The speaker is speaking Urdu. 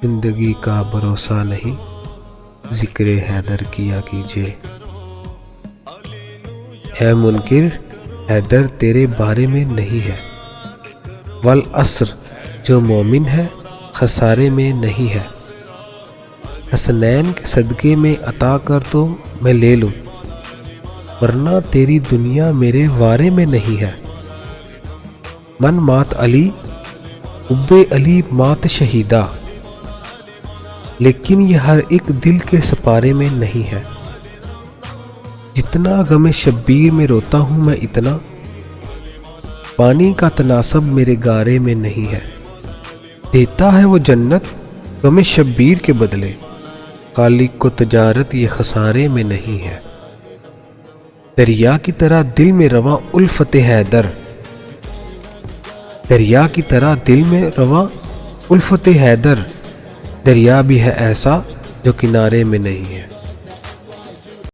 زندگی کا بھروسہ نہیں، ذکر حیدر کیا کیجیے۔ اے منکر، حیدر تیرے بارے میں نہیں ہے، والعصر جو مومن ہے خسارے میں نہیں ہے۔ حسنین کے صدقے میں عطا کر تو میں لے لوں، ورنہ تیری دنیا میرے وارے میں نہیں ہے۔ من مات علی حب علی مات شہیدہ، لیکن یہ ہر ایک دل کے سپارے میں نہیں ہے۔ جتنا غم شبیر میں روتا ہوں میں اتنا، پانی کا تناسب میرے گارے میں نہیں ہے۔ دیتا ہے وہ جنت غم شبیر کے بدلے، خالق کو تجارت یہ خسارے میں نہیں ہے۔ دریا کی طرح دل میں رواں الفت حیدر، دریا کی طرح دل میں رواں الفت حیدر، دریا بھی ہے ایسا جو کنارے میں نہیں ہے۔